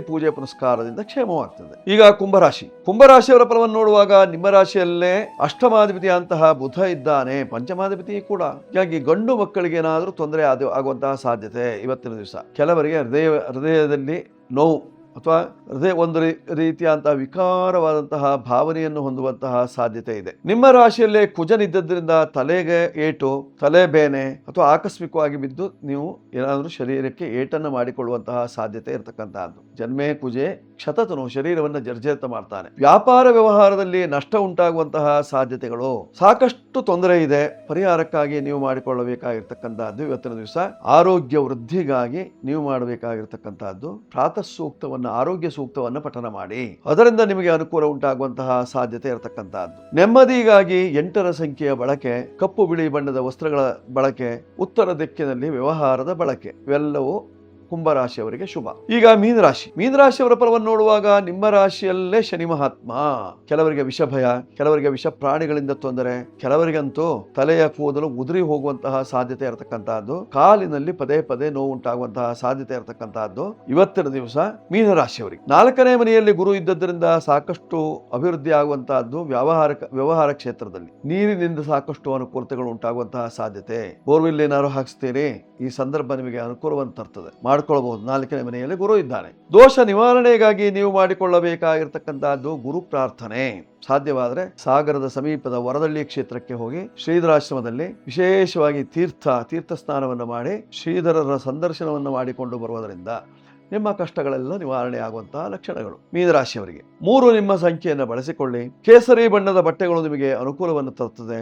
ಪೂಜೆ ಪುನಸ್ಕಾರದಿಂದ ಕ್ಷೇಮವಾಗ್ತದೆ. ಈಗ ಕುಂಭರಾಶಿಯವರ ಫಲವನ್ನು ನೋಡುವಾಗ ನಿಮ್ಮ ರಾಶಿಯಲ್ಲೇ ಅಷ್ಟಮಾಧಿಪತಿ ಅಂತಹ ಬುಧ ಇದ್ದಾನೆ, ಪಂಚಮಾಧಿಪತಿ ಕೂಡ. ಹೀಗಾಗಿ ಗಂಡು ಮಕ್ಕಳಿಗೆ ಏನಾದರೂ ತೊಂದರೆ ಆಗುವಂತಹ ಸಾಧ್ಯತೆ ಇವತ್ತಿನ ದಿವಸ. ಕೆಲವರಿಗೆ ಹೃದಯದಲ್ಲಿ ನೋವು ಅಥವಾ ಒಂದು ರೀತಿಯಾದಂತಹ ವಿಕಾರವಾದಂತಹ ಭಾವನೆಯನ್ನು ಹೊಂದುವಂತಹ ಸಾಧ್ಯತೆ ಇದೆ. ನಿಮ್ಮ ರಾಶಿಯಲ್ಲೇ ಕುಜನಿದ್ದರಿಂದ ತಲೆಗೆ ಏಟು, ತಲೆ ಬೇನೆ ಅಥವಾ ಆಕಸ್ಮಿಕವಾಗಿ ಬಿದ್ದು ನೀವು ಏನಾದರೂ ಶರೀರಕ್ಕೆ ಏಟನ್ನು ಮಾಡಿಕೊಳ್ಳುವಂತಹ ಸಾಧ್ಯತೆ ಇರತಕ್ಕಂತಹದ್ದು. ಜನ್ಮೇ ಕುಜೆ ಕ್ಷತತನು, ಶರೀರವನ್ನು ಜರ್ಜರಿತ ಮಾಡ್ತಾನೆ. ವ್ಯಾಪಾರ ವ್ಯವಹಾರದಲ್ಲಿ ನಷ್ಟ ಉಂಟಾಗುವಂತಹ ಸಾಧ್ಯತೆಗಳು. ಸಾಕಷ್ಟು ತೊಂದರೆ ಇದೆ. ಪರಿಹಾರಕ್ಕಾಗಿ ನೀವು ಮಾಡಿಕೊಳ್ಳಬೇಕಾಗಿರ್ತಕ್ಕಂತಹದ್ದು ಇವತ್ತಿನ ದಿವಸ ಆರೋಗ್ಯ ವೃದ್ಧಿಗಾಗಿ ನೀವು ಮಾಡಬೇಕಾಗಿರ್ತಕ್ಕಂತಹದ್ದು ಪ್ರಾತಃ ಸೂಕ್ತವನ್ನು, ಆರೋಗ್ಯ ಸೂಕ್ತವನ್ನು ಪಠನ ಮಾಡಿ. ಅದರಿಂದ ನಿಮಗೆ ಅನುಕೂಲ ಉಂಟಾಗುವಂತಹ ಸಾಧ್ಯತೆ ಇರತಕ್ಕಂತಹದ್ದು. ನೆಮ್ಮದಿಗಾಗಿ 8ರ ಸಂಖ್ಯೆಯ ಬಳಕೆ, ಕಪ್ಪು ಬಿಳಿ ಬಣ್ಣದ ವಸ್ತ್ರಗಳ ಬಳಕೆ, ಉತ್ತರ ದಿಕ್ಕಿನಲ್ಲಿ ವ್ಯವಹಾರದ ಬಳಕೆ ಇವೆಲ್ಲವೂ ಕುಂಭರಾಶಿಯವರಿಗೆ ಶುಭ. ಈಗ ಮೀನರಾಶಿಯವರ ಫಲವನ್ನು ನೋಡುವಾಗ ನಿಮ್ಮ ರಾಶಿಯಲ್ಲೇ ಶನಿ ಮಹಾತ್ಮ. ಕೆಲವರಿಗೆ ವಿಷ ಭಯ, ಕೆಲವರಿಗೆ ವಿಷ ಪ್ರಾಣಿಗಳಿಂದ ತೊಂದರೆ, ಕೆಲವರಿಗಂತೂ ತಲೆಯ ಕೂದಲು ಉದುರಿ ಹೋಗುವಂತಹ ಸಾಧ್ಯತೆ ಇರತಕ್ಕಂತಹದ್ದು, ಕಾಲಿನಲ್ಲಿ ಪದೇ ಪದೇ ನೋವು ಉಂಟಾಗುವಂತಹ ಸಾಧ್ಯತೆ ಇರತಕ್ಕಂತಹದ್ದು ಇವತ್ತಿನ ದಿವಸ ಮೀನರಾಶಿಯವರಿಗೆ. 4ನೇ ಮನೆಯಲ್ಲಿ ಗುರು ಇದ್ದದ್ರಿಂದ ಸಾಕಷ್ಟು ಅಭಿವೃದ್ಧಿ ಆಗುವಂತಹದ್ದು ವ್ಯವಹಾರ ಕ್ಷೇತ್ರದಲ್ಲಿ. ನೀರಿನಿಂದ ಸಾಕಷ್ಟು ಅನುಕೂಲತೆಗಳು ಉಂಟಾಗುವಂತಹ ಸಾಧ್ಯತೆ. ಬೋರ್ವೆಲ್ ಏನಾದ್ರು ಹಾಕ್ಸ್ತೀರಿ, ಈ ಸಂದರ್ಭ ನಿಮಗೆ ಅನುಕೂಲವನ್ನು ತರ್ತದೆ, ಮಾಡ್ಕೊಳ್ಬಹುದು. 4ನೇ ಮನೆಯಲ್ಲಿ ಗುರು ಇದ್ದಾನೆ. ದೋಷ ನಿವಾರಣೆಗಾಗಿ ನೀವು ಮಾಡಿಕೊಳ್ಳಬೇಕಾಗಿರ್ತಕ್ಕಂತಹದ್ದು ಗುರು ಪ್ರಾರ್ಥನೆ. ಸಾಧ್ಯವಾದರೆ ಸಾಗರದ ಸಮೀಪದ ವರದಳ್ಳಿ ಕ್ಷೇತ್ರಕ್ಕೆ ಹೋಗಿ ಶ್ರೀಧರಾಶ್ರಮದಲ್ಲಿ ವಿಶೇಷವಾಗಿ ತೀರ್ಥ ಸ್ನಾನವನ್ನು ಮಾಡಿ ಶ್ರೀಧರರ ಸಂದರ್ಶನವನ್ನು ಮಾಡಿಕೊಂಡು ಬರುವುದರಿಂದ ನಿಮ್ಮ ಕಷ್ಟಗಳೆಲ್ಲ ನಿವಾರಣೆ ಆಗುವಂತಹ ಲಕ್ಷಣಗಳು. ಮೀನರಾಶಿಯವರಿಗೆ 3 ನಿಮ್ಮ ಸಂಖ್ಯೆಯನ್ನು ಬಳಸಿಕೊಳ್ಳಿ. ಕೇಸರಿ ಬಣ್ಣದ ಬಟ್ಟೆಗಳು ನಿಮಗೆ ಅನುಕೂಲವನ್ನು ತರುತ್ತದೆ.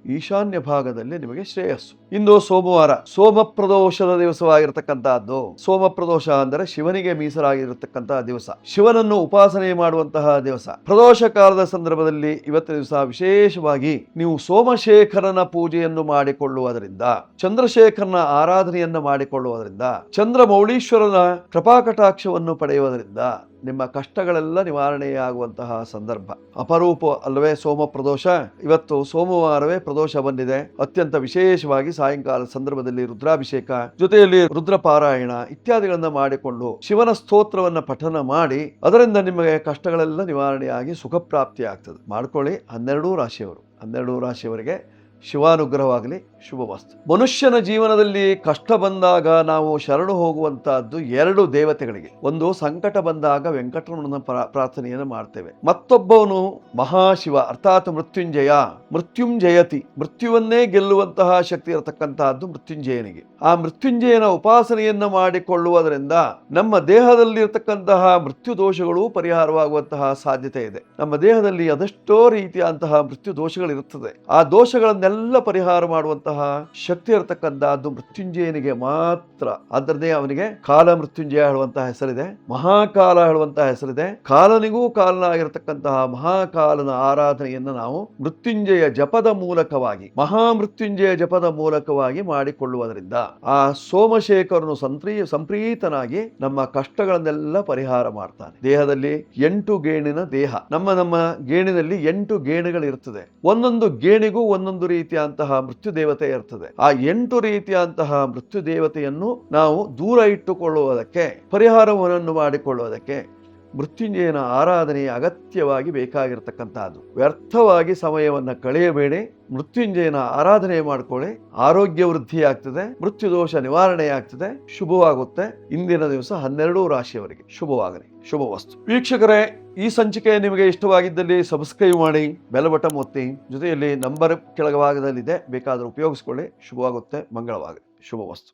ಈಶಾನ್ಯ ಭಾಗದಲ್ಲಿ ನಿಮಗೆ ಶ್ರೇಯಸ್ಸು. ಇಂದು ಸೋಮವಾರ, ಸೋಮಪ್ರದೋಷದ ದಿವಸವಾಗಿರತಕ್ಕಂತಹದ್ದು. ಸೋಮಪ್ರದೋಷ ಅಂದರೆ ಶಿವನಿಗೆ ಮೀಸಲಾಗಿರತಕ್ಕಂತಹ ದಿವಸ, ಶಿವನನ್ನು ಉಪಾಸನೆ ಮಾಡುವಂತಹ ದಿವಸ. ಪ್ರದೋಷ ಕಾಲದ ಸಂದರ್ಭದಲ್ಲಿ ಇವತ್ತಿನ ದಿವಸ ವಿಶೇಷವಾಗಿ ನೀವು ಸೋಮಶೇಖರನ ಪೂಜೆಯನ್ನು ಮಾಡಿಕೊಳ್ಳುವುದರಿಂದ, ಚಂದ್ರಶೇಖರನ ಆರಾಧನೆಯನ್ನು ಮಾಡಿಕೊಳ್ಳುವುದರಿಂದ, ಚಂದ್ರಮೌಳೀಶ್ವರನ ಕೃಪಾಕಟಾಕ್ಷವನ್ನು ಪಡೆಯುವುದರಿಂದ ನಿಮ್ಮ ಕಷ್ಟಗಳೆಲ್ಲ ನಿವಾರಣೆಯಾಗುವಂತಹ ಸಂದರ್ಭ. ಅಪರೂಪ ಅಲ್ಲವೇ ಸೋಮ ಪ್ರದೋಷ? ಇವತ್ತು ಸೋಮವಾರವೇ ಪ್ರದೋಷ ಬಂದಿದೆ. ಅತ್ಯಂತ ವಿಶೇಷವಾಗಿ ಸಾಯಂಕಾಲ ಸಂದರ್ಭದಲ್ಲಿ ರುದ್ರಾಭಿಷೇಕ, ಜೊತೆಯಲ್ಲಿ ರುದ್ರ ಪಾರಾಯಣ ಇತ್ಯಾದಿಗಳನ್ನ ಮಾಡಿಕೊಂಡು ಶಿವನ ಸ್ತೋತ್ರವನ್ನ ಪಠನ ಮಾಡಿ ಅದರಿಂದ ನಿಮಗೆ ಕಷ್ಟಗಳೆಲ್ಲ ನಿವಾರಣೆಯಾಗಿ ಸುಖ ಪ್ರಾಪ್ತಿ ಆಗ್ತದೆ. ಮಾಡ್ಕೊಳ್ಳಿ. 12 ರಾಶಿಯವರಿಗೆ ಶಿವಾನುಗ್ರಹವಾಗಲಿ. ಶುಭವಸ್ತು. ಮನುಷ್ಯನ ಜೀವನದಲ್ಲಿ ಕಷ್ಟ ಬಂದಾಗ ನಾವು ಶರಣು ಹೋಗುವಂತಹದ್ದು 2 ದೇವತೆಗಳಿಗೆ. ಒಂದು ಸಂಕಟ ಬಂದಾಗ ವೆಂಕಟರಮಣನ ಪ್ರಾರ್ಥನೆಯನ್ನು ಮಾಡ್ತೇವೆ. ಮತ್ತೊಬ್ಬವನು ಮಹಾಶಿವ ಅರ್ಥಾತ್ ಮೃತ್ಯುಂಜಯತಿ, ಮೃತ್ಯುವನ್ನೇ ಗೆಲ್ಲುವಂತಹ ಶಕ್ತಿ ಇರತಕ್ಕಂತಹದ್ದು ಮೃತ್ಯುಂಜಯನಿಗೆ. ಆ ಮೃತ್ಯುಂಜಯನ ಉಪಾಸನೆಯನ್ನ ಮಾಡಿಕೊಳ್ಳುವುದರಿಂದ ನಮ್ಮ ದೇಹದಲ್ಲಿರತಕ್ಕಂತಹ ಮೃತ್ಯು ದೋಷಗಳು ಪರಿಹಾರವಾಗುವಂತಹ ಸಾಧ್ಯತೆ ಇದೆ. ನಮ್ಮ ದೇಹದಲ್ಲಿ ಅದೆಷ್ಟೋ ರೀತಿಯಂತಹ ಮೃತ್ಯು ದೋಷಗಳಿರುತ್ತದೆ. ಆ ದೋಷಗಳನ್ನೆಲ್ಲ ಪರಿಹಾರ ಮಾಡುವಂತಹ ಶಕ್ತಿ ಇರತಕ್ಕಂತಹದ್ದು ಮೃತ್ಯುಂಜಯನಿಗೆ ಮಾತ್ರ. ಅದರದೇ ಅವನಿಗೆ ಕಾಲ ಮೃತ್ಯುಂಜಯ ಹೇಳುವಂತಹ ಹೆಸರಿದೆ, ಮಹಾಕಾಲ ಹೇಳುವಂತಹ ಹೆಸರಿದೆ. ಕಾಲನಿಗೂ ಕಾಲನಾಗಿರತಕ್ಕಂತಹ ಮಹಾಕಾಲನ ಆರಾಧನೆಯನ್ನು ನಾವು ಮೃತ್ಯುಂಜಯ ಜಪದ ಮೂಲಕವಾಗಿ, ಮಹಾಮೃತ್ಯುಂಜಯ ಜಪದ ಮೂಲಕವಾಗಿ ಮಾಡಿಕೊಳ್ಳುವುದರಿಂದ ಆ ಸೋಮಶೇಖರನು ಸಂಪ್ರೀತನಾಗಿ ನಮ್ಮ ಕಷ್ಟಗಳನ್ನೆಲ್ಲ ಪರಿಹಾರ ಮಾಡ್ತಾನೆ. ದೇಹದಲ್ಲಿ 8 ಗೇಣಿನ ದೇಹ. ನಮ್ಮ ಗೇಣಿನಲ್ಲಿ 8 ಗೇಣಿಗಳಿರ್ತದೆ. ಒಂದೊಂದು ಗೇಣಿಗೂ ಒಂದೊಂದು ರೀತಿಯಂತಹ ಮೃತ್ಯು ದೇವತೆ ಇರ್ತದೆ. ಆ 8 ರೀತಿಯಂತಹ ಮೃತ್ಯು ದೇವತೆಯನ್ನು ನಾವು ದೂರ ಇಟ್ಟುಕೊಳ್ಳುವುದಕ್ಕೆ, ಪರಿಹಾರವನ್ನು ಮಾಡಿಕೊಳ್ಳುವುದಕ್ಕೆ ಮೃತ್ಯುಂಜಯನ ಆರಾಧನೆ ಅಗತ್ಯವಾಗಿ ಬೇಕಾಗಿರತಕ್ಕಂತಹದ್ದು. ವ್ಯರ್ಥವಾಗಿ ಸಮಯವನ್ನು ಕಳೆಯಬೇಡಿ. ಮೃತ್ಯುಂಜಯನ ಆರಾಧನೆ ಮಾಡಿಕೊಳ್ಳಿ. ಆರೋಗ್ಯ ವೃದ್ಧಿ ಆಗ್ತದೆ, ಮೃತ್ಯು ದೋಷ ನಿವಾರಣೆ ಆಗ್ತದೆ, ಶುಭವಾಗುತ್ತೆ. ಇಂದಿನ ದಿವಸ 12 ರಾಶಿಯವರಿಗೆ ಶುಭವಾಗಲಿ. ಶುಭವಸ್ತು. ವೀಕ್ಷಕರೇ, ಈ ಸಂಚಿಕೆ ನಿಮಗೆ ಇಷ್ಟವಾಗಿದ್ದಲ್ಲಿ ಸಬ್ಸ್ಕ್ರೈಬ್ ಮಾಡಿ, ಬೆಲ್ ಬಟನ್ ಒತ್ತಿ, ಜೊತೆಯಲ್ಲಿ ನಂಬರ್ ಕೆಳಭಾಗದಲ್ಲಿದೆ, ಬೇಕಾದರೂ ಉಪಯೋಗಿಸ್ಕೊಳ್ಳಿ. ಶುಭವಾಗುತ್ತೆ. ಮಂಗಳವಾಗಲಿ. ಶುಭವಸ್ತು.